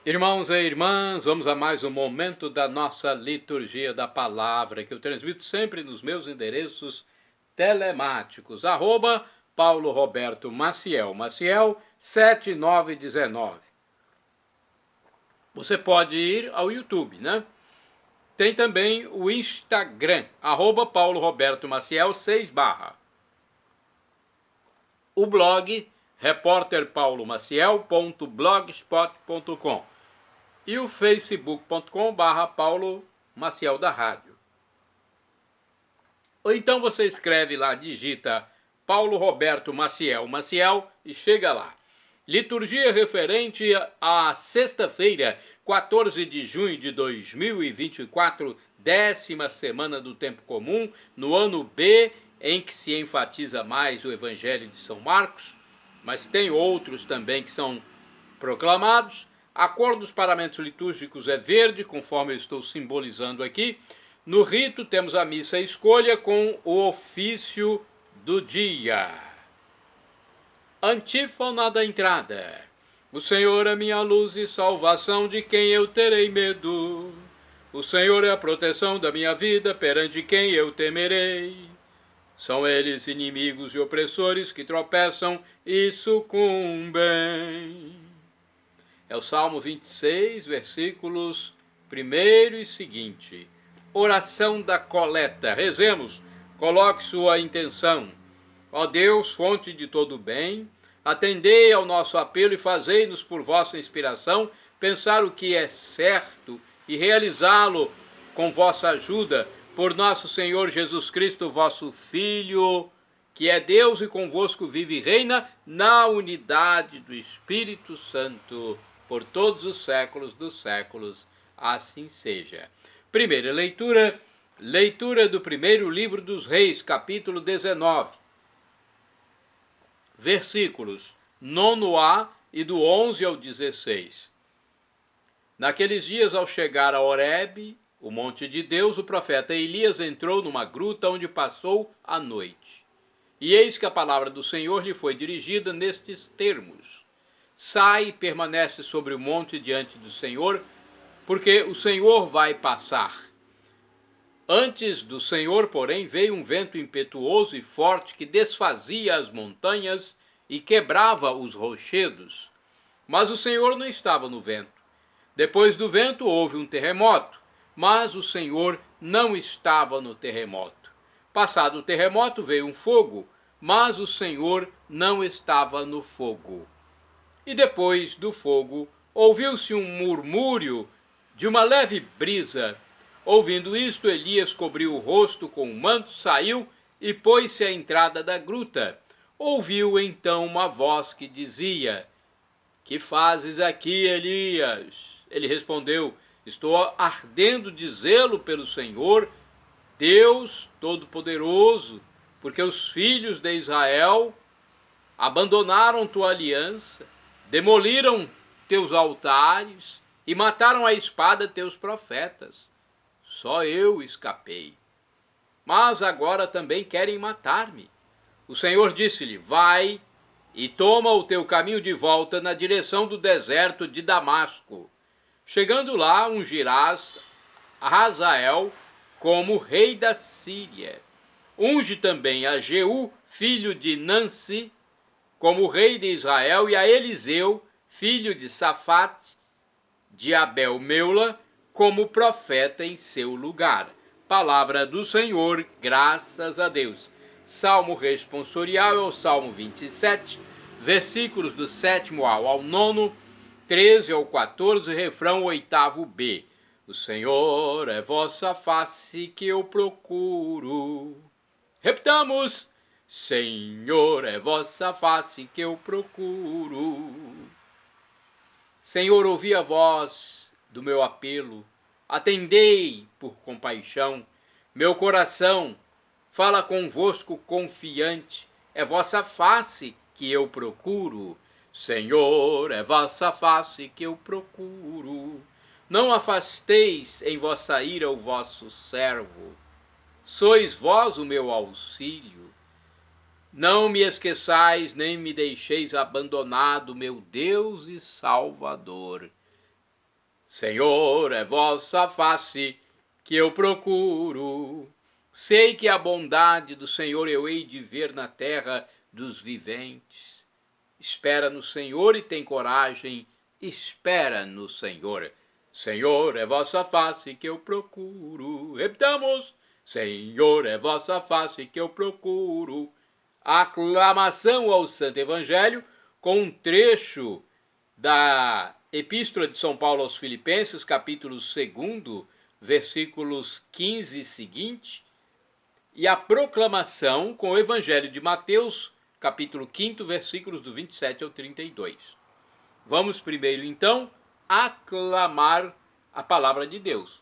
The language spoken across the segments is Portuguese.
Irmãos e irmãs, vamos a mais um momento da nossa liturgia da palavra, que eu transmito sempre nos meus endereços telemáticos, Paulo Roberto Maciel, Maciel 7919. Você pode ir ao YouTube, né? Tem também o Instagram, Paulo Roberto Maciel 6 O blog repórterpaulomaciel.blogspot.com e o facebook.com/Paulo Maciel da Rádio. Ou então você escreve lá, digita Paulo Roberto Maciel, e chega lá. Liturgia referente à sexta-feira, 14 de junho de 2024, 10ª semana do Tempo Comum, no ano B, em que se enfatiza mais o Evangelho de São Marcos, mas tem outros também que são proclamados. A cor dos paramentos litúrgicos é verde, conforme eu estou simbolizando aqui. No rito temos a missa escolha com o ofício do dia. Antífona da entrada. O Senhor é minha luz e salvação, de quem eu terei medo. O Senhor é a proteção da minha vida, perante quem eu temerei. São eles inimigos e opressores que tropeçam e sucumbem. É o Salmo 26, versículos 1 e seguinte. Oração da coleta. Rezemos. Coloque sua intenção. Ó Deus, fonte de todo bem, atendei ao nosso apelo e fazei-nos, por vossa inspiração, pensar o que é certo e realizá-lo com vossa ajuda, por nosso Senhor Jesus Cristo, vosso Filho, que é Deus e convosco vive e reina na unidade do Espírito Santo, por todos os séculos dos séculos. Assim seja. Primeira leitura, leitura do primeiro livro dos Reis, capítulo 19, versículos 9a e do 11 ao 16. Naqueles dias, ao chegar a Horebe, o monte de Deus, o profeta Elias entrou numa gruta onde passou a noite. E eis que a palavra do Senhor lhe foi dirigida nestes termos: Sai e permanece sobre o monte diante do Senhor, porque o Senhor vai passar. Antes do Senhor, porém, veio um vento impetuoso e forte que desfazia as montanhas e quebrava os rochedos. Mas o Senhor não estava no vento. Depois do vento houve um terremoto, mas o Senhor não estava no terremoto. Passado o terremoto veio um fogo, mas o Senhor não estava no fogo. E depois do fogo ouviu-se um murmúrio de uma leve brisa. Ouvindo isto, Elias cobriu o rosto com o manto, saiu e pôs-se à entrada da gruta. Ouviu então uma voz que dizia: Que fazes aqui, Elias? Ele respondeu: Estou ardendo de zelo pelo Senhor, Deus Todo-Poderoso, porque os filhos de Israel abandonaram tua aliança, demoliram teus altares e mataram à espada teus profetas. Só eu escapei. Mas agora também querem matar-me. O Senhor disse-lhe: Vai e toma o teu caminho de volta na direção do deserto de Damasco. Chegando lá, ungirás a Hazael como rei da Síria. Unge também a Jeú, filho de Nansi, como rei de Israel, e a Eliseu, filho de Safate, de Abel-Meula, como profeta em seu lugar. Palavra do Senhor, graças a Deus. Salmo responsorial é o Salmo 27, versículos do 7º ao 9º, 13 ao 14, refrão 8º-B. O Senhor é vossa face que eu procuro. Repitamos: Senhor é vossa face que eu procuro. Senhor, ouvi a voz do meu apelo, atendei por compaixão. Meu coração fala convosco confiante, é vossa face que eu procuro. Senhor, é vossa face que eu procuro. Não afasteis em vossa ira o vosso servo. Sois vós o meu auxílio. Não me esqueçais, nem me deixeis abandonado, meu Deus e Salvador. Senhor, é vossa face que eu procuro. Sei que a bondade do Senhor eu hei de ver na terra dos viventes. Espera no Senhor e tem coragem, espera no Senhor. Senhor, é vossa face que eu procuro. Repitamos: Senhor, é vossa face que eu procuro. Aclamação ao Santo Evangelho com um trecho da Epístola de São Paulo aos Filipenses, capítulo 2, versículos 15 e seguinte, e a proclamação com o Evangelho de Mateus, capítulo 5, versículos do 27 ao 32. Vamos primeiro, então, aclamar a palavra de Deus.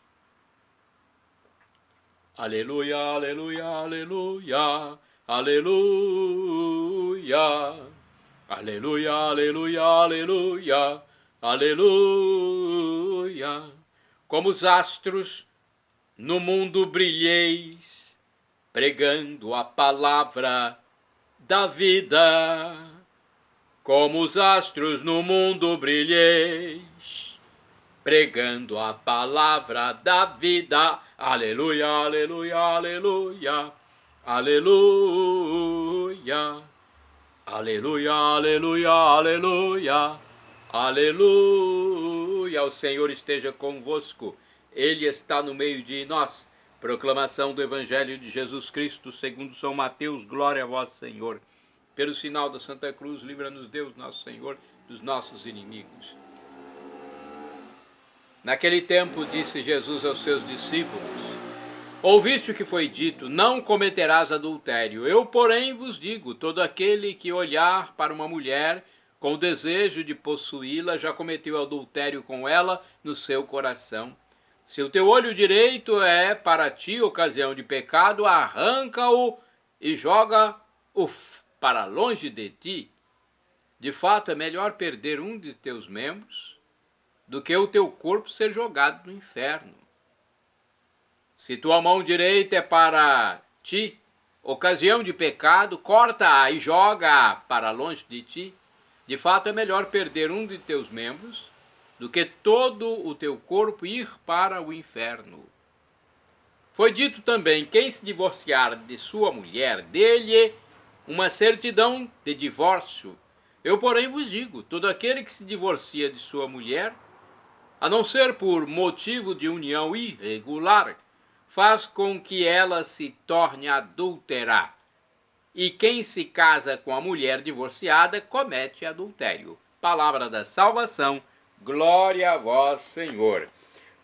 Aleluia, aleluia, aleluia, aleluia. Aleluia, aleluia, aleluia, aleluia. Como os astros no mundo brilheis, pregando a palavra da vida. Como os astros no mundo brilheis, pregando a palavra da vida. Aleluia, aleluia, aleluia, aleluia. Aleluia, aleluia, aleluia, aleluia. O Senhor esteja convosco, Ele está no meio de nós. Proclamação do Evangelho de Jesus Cristo segundo São Mateus. Glória a vós, Senhor. Pelo sinal da Santa Cruz, livra-nos Deus, nosso Senhor, dos nossos inimigos. Naquele tempo disse Jesus aos seus discípulos: Ouviste o que foi dito, não cometerás adultério. Eu, porém, vos digo, todo aquele que olhar para uma mulher com o desejo de possuí-la, já cometeu adultério com ela no seu coração. Se o teu olho direito é para ti ocasião de pecado, arranca-o e joga-o para longe de ti. De fato, é melhor perder um de teus membros do que o teu corpo ser jogado no inferno. Se tua mão direita é para ti ocasião de pecado, corta-a e joga-a para longe de ti. De fato, é melhor perder um de teus membros do que todo o teu corpo ir para o inferno. Foi dito também: quem se divorciar de sua mulher, dê-lhe uma certidão de divórcio. Eu, porém, vos digo, todo aquele que se divorcia de sua mulher, a não ser por motivo de união irregular, faz com que ela se torne adúltera. E quem se casa com a mulher divorciada comete adultério. Palavra da salvação, glória a vós, Senhor.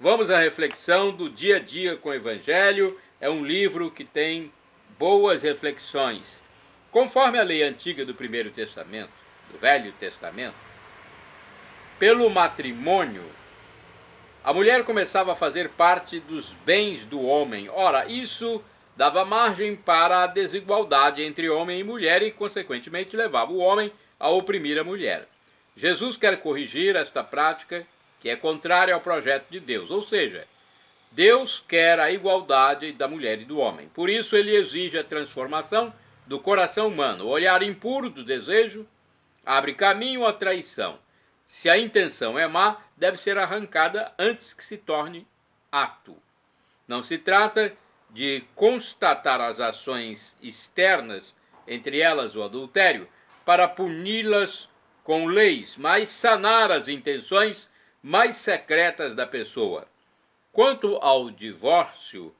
Vamos à reflexão do dia a dia com o Evangelho. É um livro que tem boas reflexões. Conforme a lei antiga do Primeiro Testamento, do Velho Testamento, pelo matrimônio, a mulher começava a fazer parte dos bens do homem. Ora, isso dava margem para a desigualdade entre homem e mulher e, consequentemente, levava o homem a oprimir a mulher. Jesus quer corrigir esta prática que é contrária ao projeto de Deus, ou seja, Deus quer a igualdade da mulher e do homem. Por isso, ele exige a transformação do coração humano. O olhar impuro do desejo abre caminho à traição. Se a intenção é má, deve ser arrancada antes que se torne ato. Não se trata de constatar as ações externas, entre elas o adultério, para puni-las com leis, mas sanar as intenções mais secretas da pessoa. Quanto ao divórcio,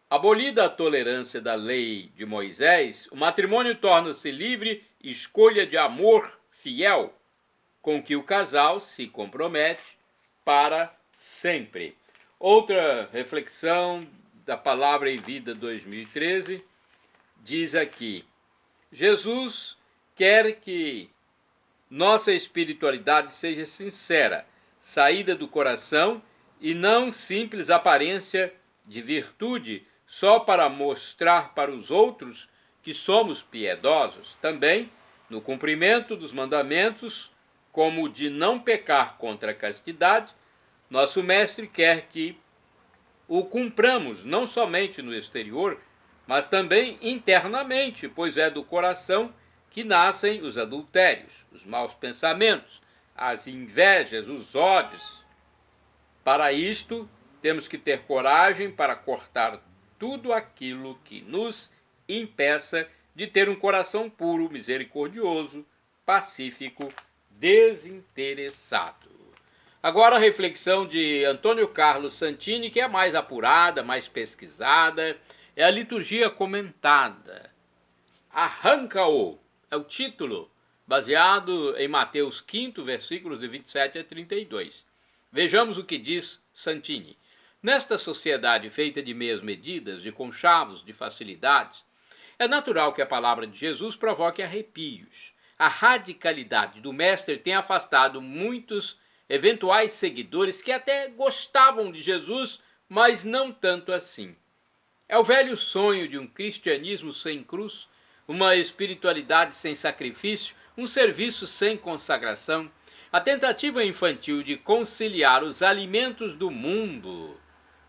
abolida a tolerância da lei de Moisés, o matrimônio torna-se livre escolha de amor fiel, com que o casal se compromete para sempre. Outra reflexão da Palavra em Vida 2013 diz aqui: Jesus quer que nossa espiritualidade seja sincera, saída do coração e não simples aparência de virtude só para mostrar para os outros que somos piedosos. Também, no cumprimento dos mandamentos, como o de não pecar contra a castidade, nosso Mestre quer que o cumpramos não somente no exterior, mas também internamente, pois é do coração que nascem os adultérios, os maus pensamentos, as invejas, os ódios. Para isto, temos que ter coragem para cortar tudo aquilo que nos impeça de ter um coração puro, misericordioso, pacífico, desinteressado. Agora a reflexão de Antônio Carlos Santini, que é mais apurada, mais pesquisada, é a liturgia comentada. Arranca-o é o título, baseado em Mateus 5, versículos de 27 a 32. Vejamos o que diz Santini. Nesta sociedade feita de meias medidas, de conchavos, de facilidades, é natural que a palavra de Jesus provoque arrepios. A radicalidade do mestre tem afastado muitos eventuais seguidores que até gostavam de Jesus, mas não tanto assim. É o velho sonho de um cristianismo sem cruz, uma espiritualidade sem sacrifício, um serviço sem consagração, a tentativa infantil de conciliar os alimentos do mundo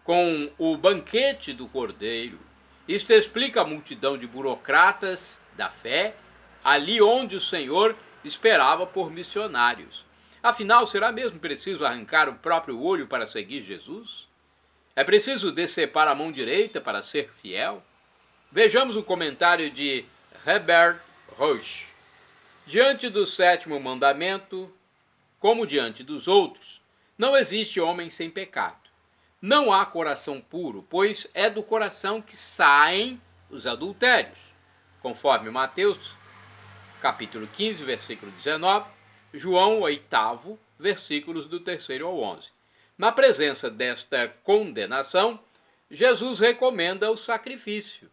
com o banquete do Cordeiro. Isto explica a multidão de burocratas da fé, ali onde o Senhor esperava por missionários. Afinal, será mesmo preciso arrancar o próprio olho para seguir Jesus? É preciso decepar a mão direita para ser fiel? Vejamos o comentário de Herbert Roche. Diante do sétimo mandamento, como diante dos outros, não existe homem sem pecado. Não há coração puro, pois é do coração que saem os adultérios, conforme Mateus, capítulo 15, versículo 19, João 8, versículos do 3 ao 11. Na presença desta condenação, Jesus recomenda o sacrifício.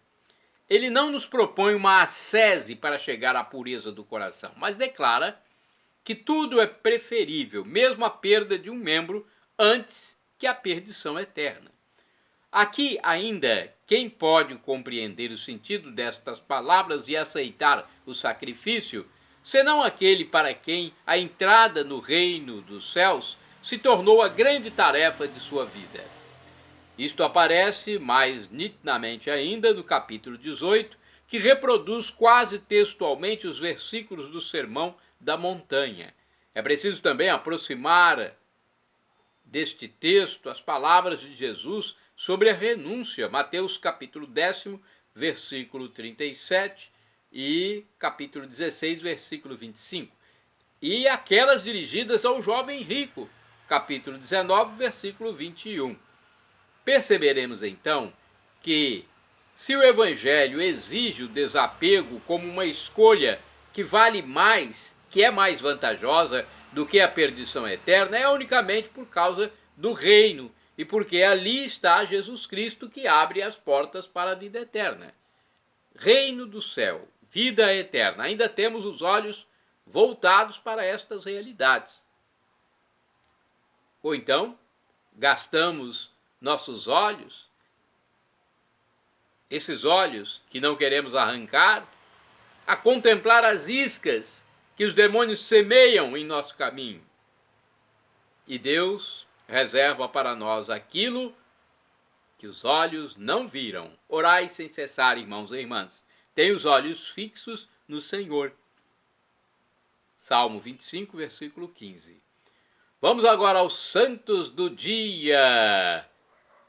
Ele não nos propõe uma ascese para chegar à pureza do coração, mas declara que tudo é preferível, mesmo a perda de um membro, antes que a perdição eterna. Aqui ainda, quem pode compreender o sentido destas palavras e aceitar o sacrifício, senão aquele para quem a entrada no reino dos céus se tornou a grande tarefa de sua vida. Isto aparece mais nitidamente ainda no capítulo 18, que reproduz quase textualmente os versículos do Sermão da Montanha. É preciso também aproximar deste texto as palavras de Jesus sobre a renúncia, Mateus capítulo 10, versículo 37 e capítulo 16, versículo 25, e aquelas dirigidas ao jovem rico, capítulo 19, versículo 21. Perceberemos então que, se o Evangelho exige o desapego como uma escolha que vale mais, que é mais vantajosa do que a perdição eterna, é unicamente por causa do reino e porque ali está Jesus Cristo que abre as portas para a vida eterna. Reino do céu, vida eterna. Ainda temos os olhos voltados para estas realidades. Ou então, gastamos nossos olhos, esses olhos que não queremos arrancar, a contemplar as iscas que os demônios semeiam em nosso caminho. E Deus reserva para nós aquilo que os olhos não viram. Orai sem cessar, irmãos e irmãs. Tenham os olhos fixos no Senhor. Salmo 25, versículo 15. Vamos agora aos santos do dia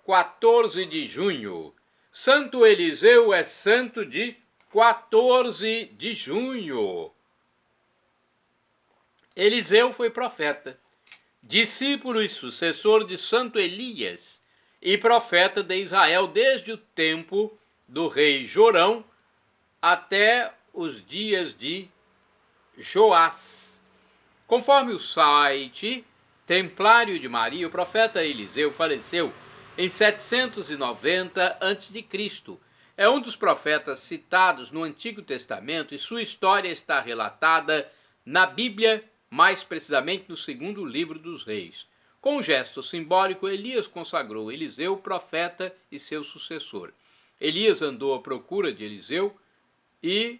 14 de junho. Santo Eliseu é santo de 14 de junho. Eliseu foi profeta, discípulo e sucessor de Santo Elias e profeta de Israel desde o tempo do rei Jorão até os dias de Joás. Conforme o site Templário de Maria, o profeta Eliseu faleceu em 790 a.C. É um dos profetas citados no Antigo Testamento e sua história está relatada na Bíblia, mais precisamente no segundo livro dos Reis. Com um gesto simbólico, Elias consagrou Eliseu profeta e seu sucessor. Elias andou à procura de Eliseu e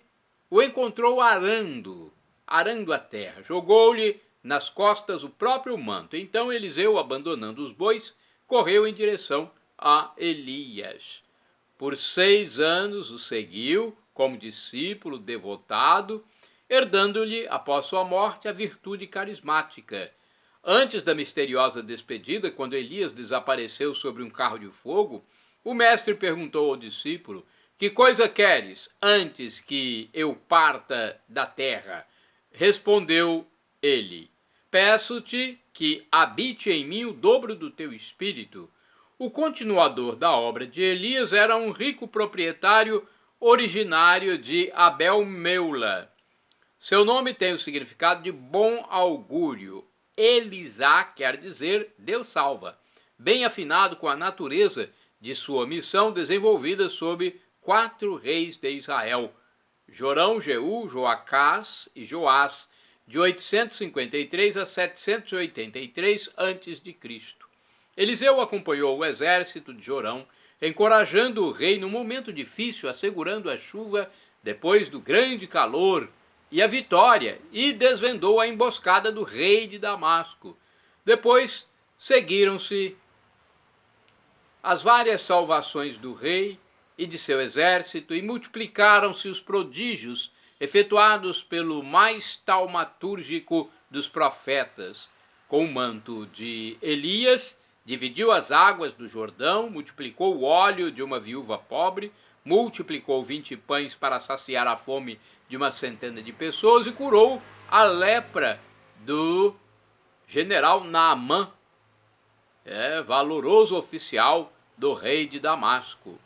o encontrou arando a terra. Jogou-lhe nas costas o próprio manto. Então Eliseu, abandonando os bois, correu em direção a Elias. Por 6 anos o seguiu como discípulo devotado, herdando-lhe, após sua morte, a virtude carismática. Antes da misteriosa despedida, quando Elias desapareceu sobre um carro de fogo, o mestre perguntou ao discípulo: que coisa queres antes que eu parta da terra? Respondeu ele: peço-te que habite em mim o dobro do teu espírito. O continuador da obra de Elias era um rico proprietário originário de Abel-Meula. Seu nome tem o significado de bom augúrio. Elisá quer dizer Deus salva, bem afinado com a natureza de sua missão desenvolvida sob 4 reis de Israel: Jorão, Jeú, Joacás e Joás, de 853 a 783 a.C. Eliseu acompanhou o exército de Jorão, encorajando o rei no momento difícil, assegurando a chuva depois do grande calor e a vitória, e desvendou a emboscada do rei de Damasco. Depois seguiram-se as várias salvações do rei e de seu exército, e multiplicaram-se os prodígios efetuados pelo mais taumatúrgico dos profetas. Com o manto de Elias, dividiu as águas do Jordão, multiplicou o óleo de uma viúva pobre, multiplicou 20 pães para saciar a fome de uma centena de pessoas e curou a lepra do general Naamã, valoroso oficial do rei de Damasco.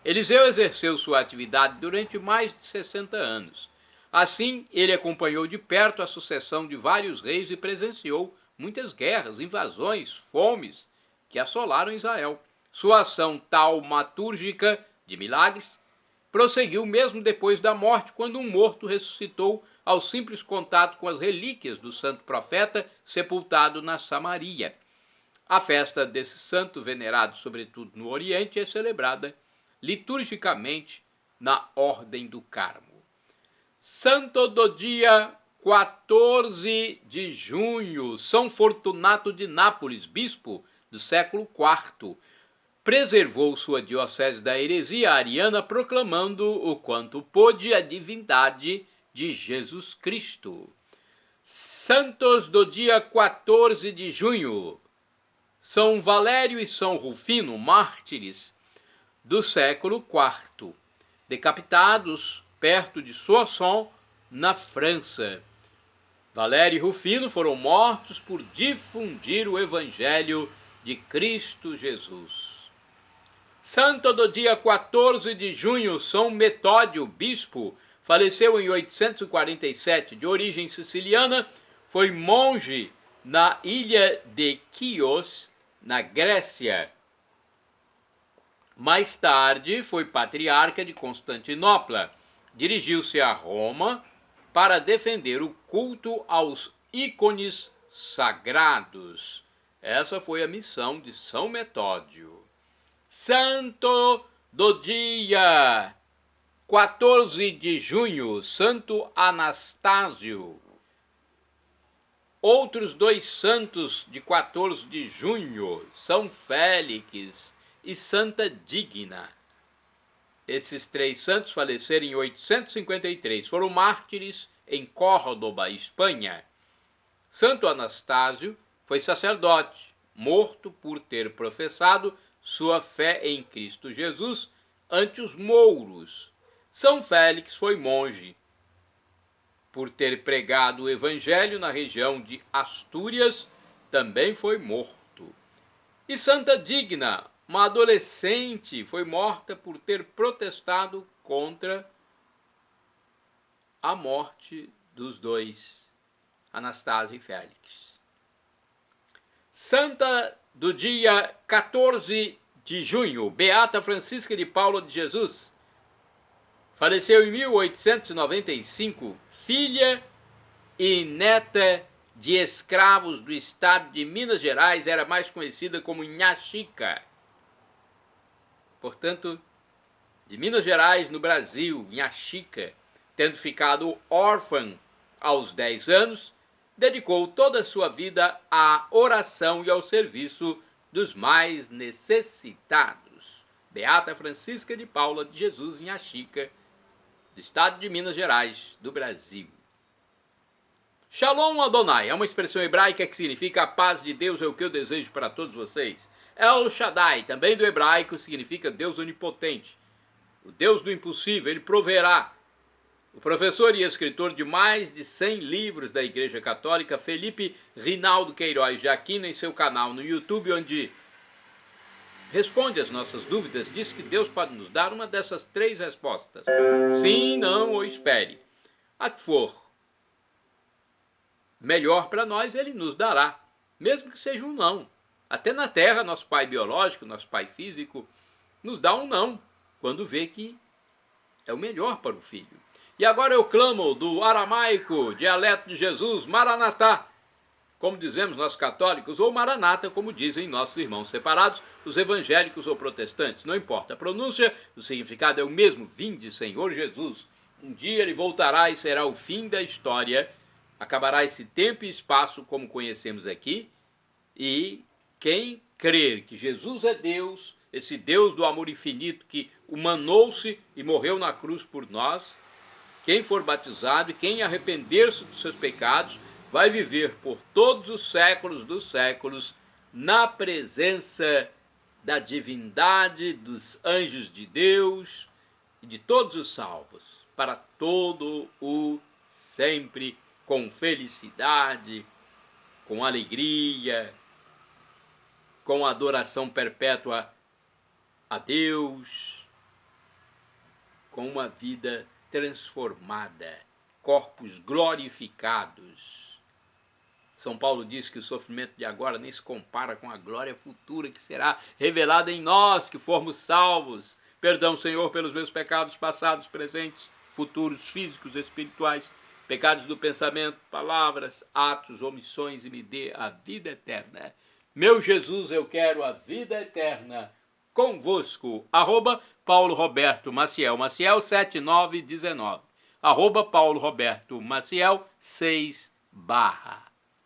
Eliseu exerceu sua atividade durante mais de 60 anos. Assim, ele acompanhou de perto a sucessão de vários reis e presenciou muitas guerras, invasões, fomes que assolaram Israel. Sua ação taumatúrgica de milagres prosseguiu mesmo depois da morte, quando um morto ressuscitou ao simples contato com as relíquias do santo profeta sepultado na Samaria. A festa desse santo, venerado sobretudo no Oriente, é celebrada liturgicamente na Ordem do Carmo. Santo do dia 14 de junho, São Fortunato de Nápoles, bispo do século IV, preservou sua diocese da heresia ariana, proclamando o quanto pôde a divindade de Jesus Cristo. Santos do dia 14 de junho, São Valério e São Rufino, mártires do século IV, decapitados perto de Soissons, na França. Valério e Rufino foram mortos por difundir o Evangelho de Cristo Jesus. Santo do dia 14 de junho, São Metódio, bispo, faleceu em 847, de origem siciliana, foi monge na ilha de Chios, na Grécia. Mais tarde foi patriarca de Constantinopla. Dirigiu-se a Roma para defender o culto aos ícones sagrados. Essa foi a missão de São Metódio. Santo do dia 14 de junho, Santo Anastásio. Outros 2 santos de 14 de junho, São Félix e Santa Digna. Esses 3 santos faleceram em 853, foram mártires em Córdoba, Espanha. Santo Anastásio foi sacerdote, morto por ter professado sua fé em Cristo Jesus ante os mouros. São Félix foi monge, por ter pregado o evangelho na região de Astúrias, também foi morto. E Santa Digna, uma adolescente, foi morta por ter protestado contra a morte dos 2, Anastácio e Félix. Santa do dia 14 de junho, Beata Francisca de Paula de Jesus, faleceu em 1895, filha e neta de escravos do estado de Minas Gerais, era mais conhecida como Nhá Chica. Portanto, de Minas Gerais, no Brasil, Nhá Chica, tendo ficado órfã aos 10 anos, dedicou toda a sua vida à oração e ao serviço dos mais necessitados. Beata Francisca de Paula de Jesus, Nhá Chica, do estado de Minas Gerais, do Brasil. Shalom Adonai é uma expressão hebraica que significa a paz de Deus é o que eu desejo para todos vocês. El Shaddai, também do hebraico, significa Deus onipotente, o Deus do impossível, ele proverá. O professor e escritor de mais de 100 livros da Igreja Católica, Felipe Rinaldo Queiroz de Aquino, em seu canal no YouTube, onde responde às nossas dúvidas, diz que Deus pode nos dar uma dessas 3 respostas: sim, não ou espere. A que for melhor para nós, ele nos dará, mesmo que seja um não. Até na Terra, nosso pai biológico, nosso pai físico, nos dá um não, quando vê que é o melhor para o filho. E agora eu clamo do aramaico, dialeto de Jesus, Maranatá, como dizemos nós católicos, ou Maranata, como dizem nossos irmãos separados, os evangélicos ou protestantes. Não importa a pronúncia, o significado é o mesmo: vinde, Senhor Jesus. Um dia ele voltará e será o fim da história. Acabará esse tempo e espaço como conhecemos aqui, e quem crer que Jesus é Deus, esse Deus do amor infinito que humanou-se e morreu na cruz por nós, quem for batizado e quem arrepender-se dos seus pecados, vai viver por todos os séculos dos séculos na presença da divindade, dos anjos de Deus e de todos os salvos, para todo o sempre, com felicidade, com alegria, com adoração perpétua a Deus, com uma vida transformada, corpos glorificados. São Paulo diz que o sofrimento de agora nem se compara com a glória futura que será revelada em nós, que formos salvos. Perdão, Senhor, pelos meus pecados passados, presentes, futuros, físicos, espirituais, pecados do pensamento, palavras, atos, omissões, e me dê a vida eterna. Meu Jesus, eu quero a vida eterna convosco. Paulo Roberto Maciel, Maciel 7919. Paulo Roberto Maciel 6 /.